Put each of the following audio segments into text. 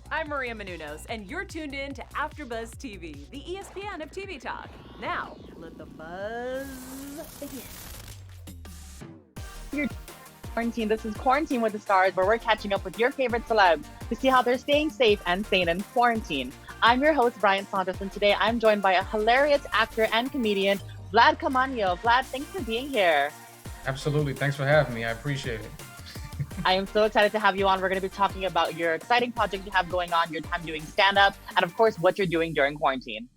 I'm Maria Menounos, and you're tuned in to AfterBuzz TV, the ESPN of TV talk. Now, let the buzz begin. Your quarantine. This is Quarantine with the Stars, where we're catching up with your favorite celebs to see how they're staying safe and sane in quarantine. I'm your host, Brian Santos, and today I'm joined by a hilarious actor and comedian, Vlad Caamaño. Vlad, thanks for being here. Absolutely. Thanks for having me. I appreciate it. I am so excited to have you on. We're going to be talking about your exciting project you have going on, your time doing stand-up, and of course, what you're doing during quarantine.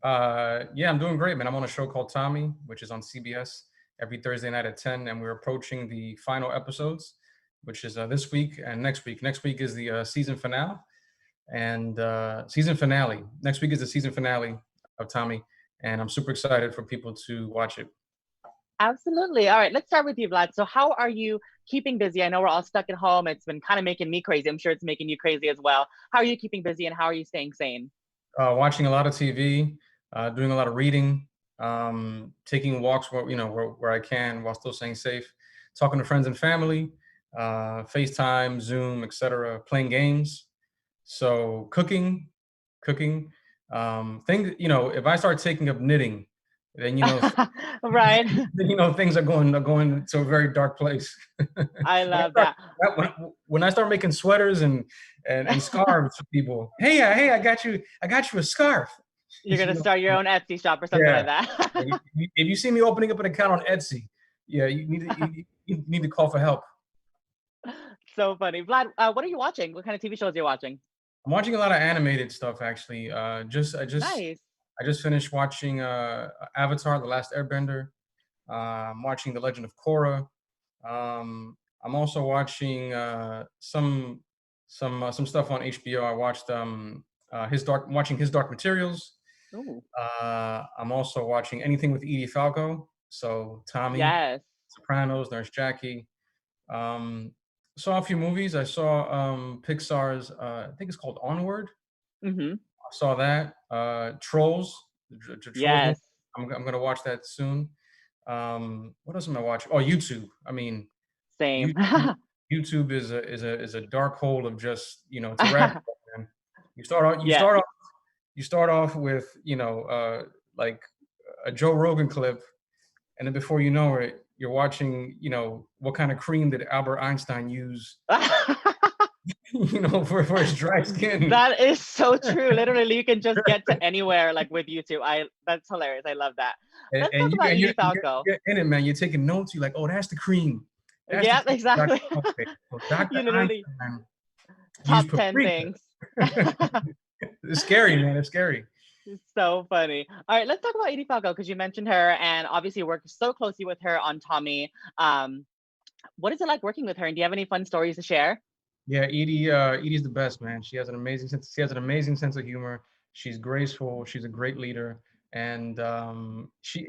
Yeah, I'm doing great, man. I'm on a show called Tommy, which is on CBS every Thursday night at 10, and we're approaching the final episodes, which is this week and next week. Next week is the season finale, and season finale. Next week is the season finale of Tommy, and I'm super excited for people to watch it. Absolutely. All right, let's start with you, Vlad. So how are you keeping busy? I know we're all stuck at home. It's been kind of making me crazy. I'm sure it's making you crazy as well. How are you keeping busy and how are you staying sane? Watching a lot of TV, doing a lot of reading, taking walks where I can while still staying safe, talking to friends and family, FaceTime, Zoom, etc. Playing games. So cooking. If I start taking up knitting, then Right. things are going to a very dark place. I love that. When I start making sweaters and scarves for people, hey, I got you a scarf. You're going to start your own Etsy shop or something like that. If you see me opening up an account on Etsy, yeah, you need to call for help. So funny. Vlad, what are you watching? What kind of TV shows are you watching? I'm watching a lot of animated stuff actually. Nice. I just finished watching Avatar: The Last Airbender. I'm watching The Legend of Korra. I'm also watching some stuff on HBO. I watched watching His Dark Materials. Ooh. I'm also watching anything with Edie Falco. So Tommy, Yes. Sopranos, Nurse Jackie. Saw a few movies. I saw Pixar's I think it's called Onward. Mm-hmm. I saw that. Trolls. The Trolls movie. Yes. I'm gonna watch that soon. What else am I watching? Oh, YouTube. I mean, Same. YouTube is a dark hole of just it's a rabbit hole, man. Yeah. You start off with like a Joe Rogan clip, and then before you know it, you're watching what kind of cream did Albert Einstein use for his dry skin. That is so true. Literally, you can just get to anywhere like with YouTube. That's hilarious. I love that. Let's talk about Edie Falco. You're in it, man. You're taking notes. You're like, oh, that's the cream. That's Yeah, the cream. exactly. Okay. Well, Dr. You literally Einstein top used 10 paprika. things. It's scary, man. It's scary. It's so funny. All right, let's talk about Edie Falco because you mentioned her and obviously you work so closely with her on Tommy. What is it like working with her? And do you have any fun stories to share? Yeah, Edie's the best, man. She has an amazing sense of humor. She's graceful. She's a great leader, and she's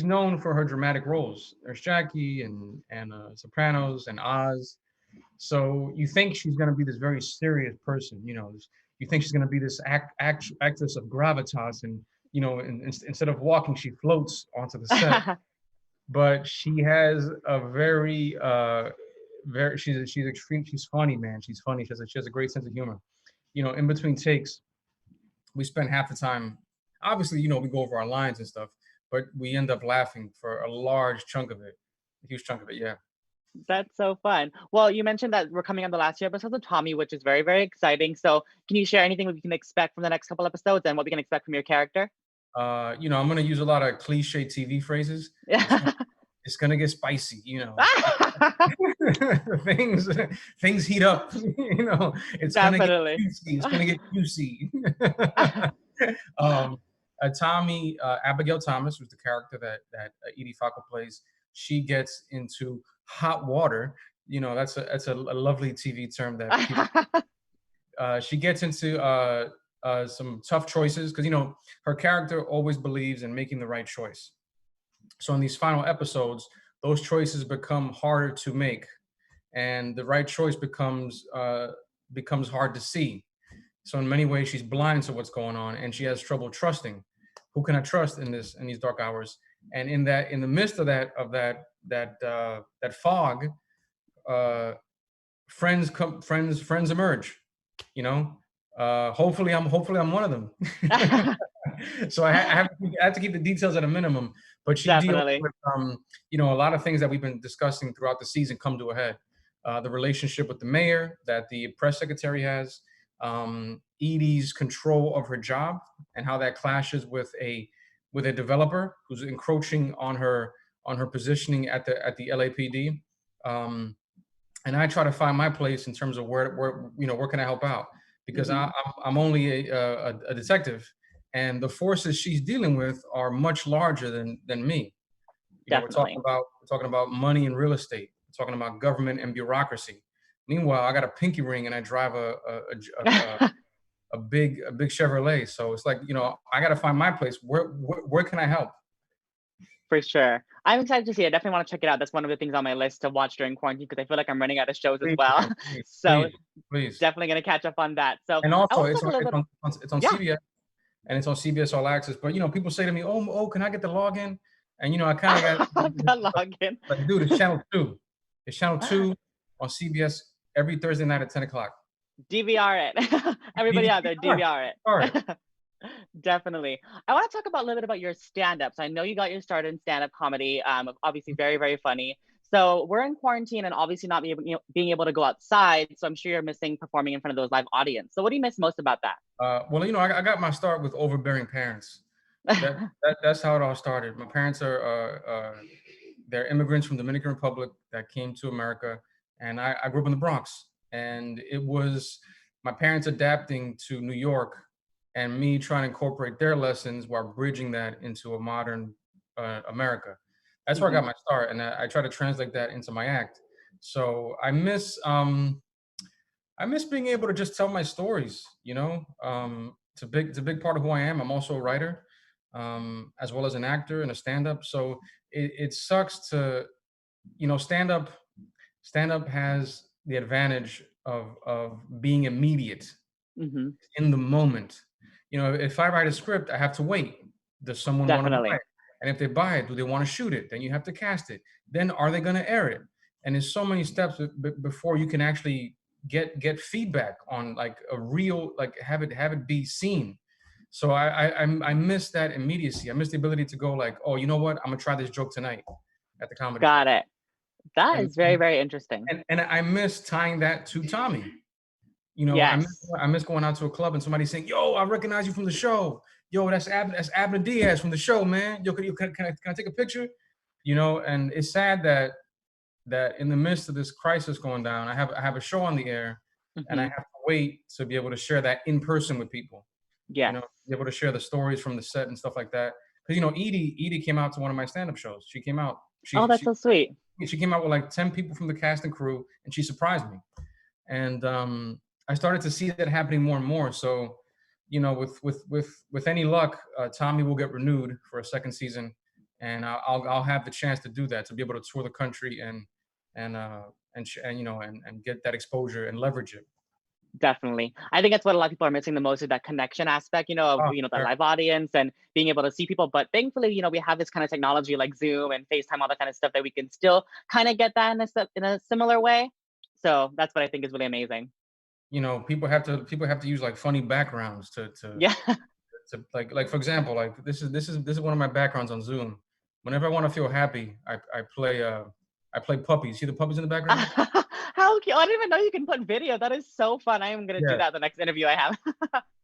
known for her dramatic roles. There's Jackie and Sopranos and Oz. So you think she's gonna be this very serious person, You think she's gonna be this actress of gravitas, and instead of walking, she floats onto the set. But she has a she's extreme. She's funny, man. She's funny. She has a great sense of humor. In between takes, we spend half the time. Obviously, we go over our lines and stuff, but we end up laughing for a large chunk of it, a huge chunk of it. Yeah. That's so fun. Well, you mentioned that we're coming on the last few episodes of Tommy, which is very, very exciting. So, can you share anything we can expect from the next couple episodes and what we can expect from your character? I'm gonna use a lot of cliche TV phrases. It's gonna get spicy, things heat up, It's Definitely. gonna get juicy. Tommy, Abigail Thomas, who's the character that Edie Falco plays, she gets into hot water. That's a lovely TV term that people, she gets into some tough choices because her character always believes in making the right choice. So in these final episodes, those choices become harder to make, and the right choice becomes hard to see. So in many ways, she's blind to what's going on, and she has trouble trusting. Who can I trust in these dark hours? And in the midst of that fog, friends emerge. You know, hopefully I'm one of them. So I have to keep the details at a minimum. But she deals Definitely. with you know, a lot of things that we've been discussing throughout the season come to a head. The relationship with the mayor that the press secretary has, Edie's control of her job and how that clashes with a developer who's encroaching on her positioning at the LAPD. Um, and I try to find my place in terms of where you know, where can I help out, because Hmm. I'm only a detective, and the forces she's dealing with are much larger than me. You know, Definitely. we're talking about money and real estate. We're talking about government and bureaucracy. Meanwhile, I got a pinky ring and I drive a big Chevrolet. So it's like, you know, I got to find my place. Where can I help? For sure. I'm excited to see it. I definitely want to check it out. That's one of the things on my list to watch during quarantine because I feel like I'm running out of shows as Please, well. man, please, So please, please. definitely going to catch up on that. So And I also, want to talk a little bit. it's on Yeah. CBS, and it's on CBS All Access. But you know, people say to me, "Oh, can I get the login?" And you know, I kind of The got login. like, dude, it's channel two. It's channel two on CBS every Thursday night at 10 o'clock. DVR it. Everybody out there, All right, DVR all right. it. Definitely. I want to talk about a little bit about your stand-ups. I know you got your start in stand-up comedy. Obviously very, very funny. So we're in quarantine and obviously not being able to go outside. So I'm sure you're missing performing in front of those live audience. So what do you miss most about that? Well, you know, I got my start with overbearing parents. That's how it all started. My parents are they're immigrants from Dominican Republic that came to America, and I grew up in the Bronx, and it was my parents adapting to New York, and me trying to incorporate their lessons while bridging that into a modern America. That's where I Hmm. got my start, and I try to translate that into my act. So I miss being able to just tell my stories. You know, it's a big part of who I am. I'm also a writer, as well as an actor and a stand-up. So it sucks to, you know, stand up has the advantage of being immediate Hmm. in the moment. You know, if I write a script, I have to wait. Does someone want to buy Definitely. it? And if they buy it, do they want to shoot it? Then you have to cast it. Then are they going to air it? And there's so many steps before you can actually get feedback on like a real, like have it be seen. So I miss that immediacy. I miss the ability to go like, oh, you know what? I'm gonna try this joke tonight at the comedy club. Got it. That And is very, very interesting. and I miss tying that to Tommy. You know, Yes. I miss going out to a club and somebody saying, "Yo, I recognize you from the show. Yo, that's Abner Diaz from the show, man. Yo, can I take a picture?" You know, and it's sad that in the midst of this crisis going down, I have a show on the air, and I Hmm. have to wait to be able to share that in person with people. You Yes. know, be able to share the stories from the set and stuff like that. Because you know, Edie came out to one of my stand-up shows. She came out. Oh, that's so sweet. She came out with like 10 people from the cast and crew, and she surprised me. And I started to see that happening more and more. So, you know, with any luck, Tommy will get renewed for a second season, and I'll have the chance to do that, to be able to tour the country and and you know, and get that exposure and leverage it. Definitely. I think that's what a lot of people are missing the most is that connection aspect, of, Oh, the sure. live audience and being able to see people. But thankfully, we have this kind of technology like Zoom and FaceTime, all that kind of stuff that we can still kind of get that in a similar way. So that's what I think is really amazing. You know, people have to use like funny backgrounds Yeah. like for example, like this is one of my backgrounds on Zoom. Whenever I want to feel happy, I play puppies. See the puppies in the background? How cute. I didn't even know you can put video. That is so fun. I am going to do Yeah. that the next interview I have.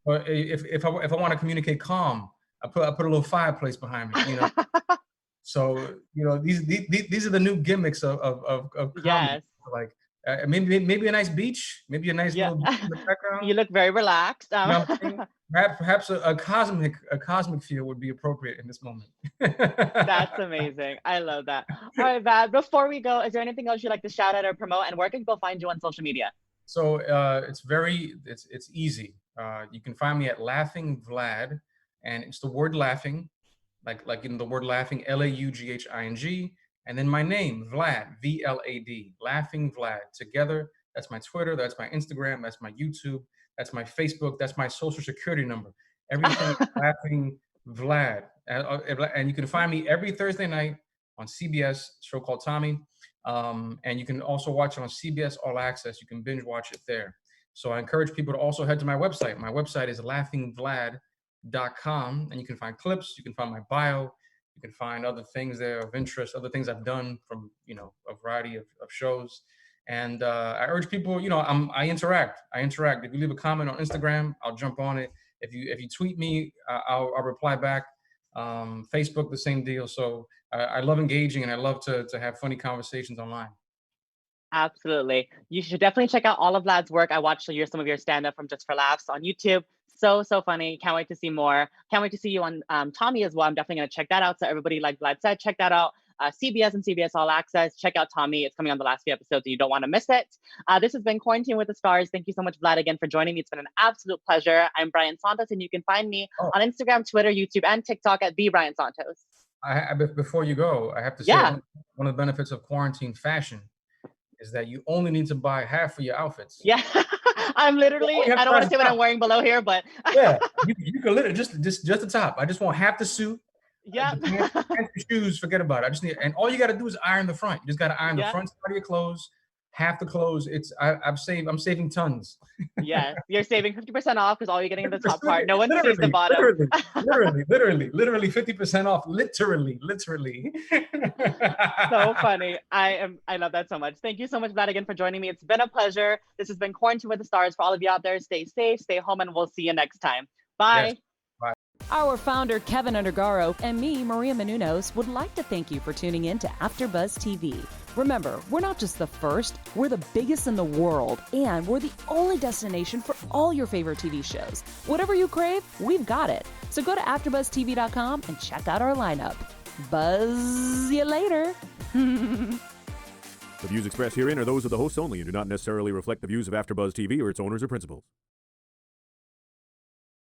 Or if I want to communicate calm, I put a little fireplace behind me. You know, so you know these are the new gimmicks of comedy. Yes. Like maybe a nice beach, maybe a nice Yeah. little beach in the background. You look very relaxed. You know what I'm saying? Perhaps a cosmic feel would be appropriate in this moment. That's amazing. I love that. All right, Vlad, before we go, is there anything else you'd like to shout out or promote? And where can people find you on social media? So it's easy. You can find me at Laughing Vlad, and it's the word laughing, like in the word laughing, Laughing, and then my name, Vlad, VLAD, Laughing Vlad. Together, that's my Twitter, that's my Instagram, that's my YouTube, that's my Facebook, that's my social security number. Everything Laughing Vlad, and you can find me every Thursday night on CBS, show called Tommy. And you can also watch it on CBS All Access. You can binge watch it there. So I encourage people to also head to my website. My website is laughingvlad.com, and you can find clips. You can find my bio. You can find other things there of interest, other things I've done from, a variety of shows. And I urge people, I interact. If you leave a comment on Instagram, I'll jump on it. If you tweet me, I'll reply back. Facebook, the same deal. So I love engaging, and I love to have funny conversations online. Absolutely. You should definitely check out all of Vlad's work. I watched some of your stand-up from Just for Laughs on YouTube. So funny. Can't wait to see more. Can't wait to see you on Tommy as well. I'm definitely going to check that out. So everybody, like Vlad said, check that out. CBS and CBS All Access. Check out Tommy. It's coming on the last few episodes, so you don't want to miss it. This has been Quarantine with the Stars. Thank you so much, Vlad, again for joining me. It's been an absolute pleasure. I'm Brian Santos, and you can find me on Instagram, Twitter, YouTube, and TikTok at the Brian Santos. Before you go, I have to say one of the benefits of quarantine fashion is that you only need to buy half of your outfits. Yeah. I'm literally, I don't want to say what I'm wearing below here, but yeah, you can literally just the top. I just want half the suit. Yeah. The shoes, forget about it. I just need, and all you got to do is iron the front. You just got to iron the front side of your clothes, half the clothes. I'm saving tons. Yeah, you're saving 50% off because all you're getting is the top part. No one sees the bottom. Literally 50% off. Literally. So funny. I love that so much. Thank you so much, Vlad, again for joining me. It's been a pleasure. This has been Quarantine with the Stars. For all of you out there, stay safe, stay home, and we'll see you next time. Bye. Yes. Bye. Our founder, Kevin Undergaro, and me, Maria Menounos, would like to thank you for tuning in to AfterBuzz TV. Remember, we're not just the first, we're the biggest in the world, and we're the only destination for all your favorite TV shows. Whatever you crave, we've got it. So go to AfterBuzzTV.com and check out our lineup. Buzz you later. The views expressed herein are those of the hosts only and do not necessarily reflect the views of AfterBuzz TV or its owners or principals.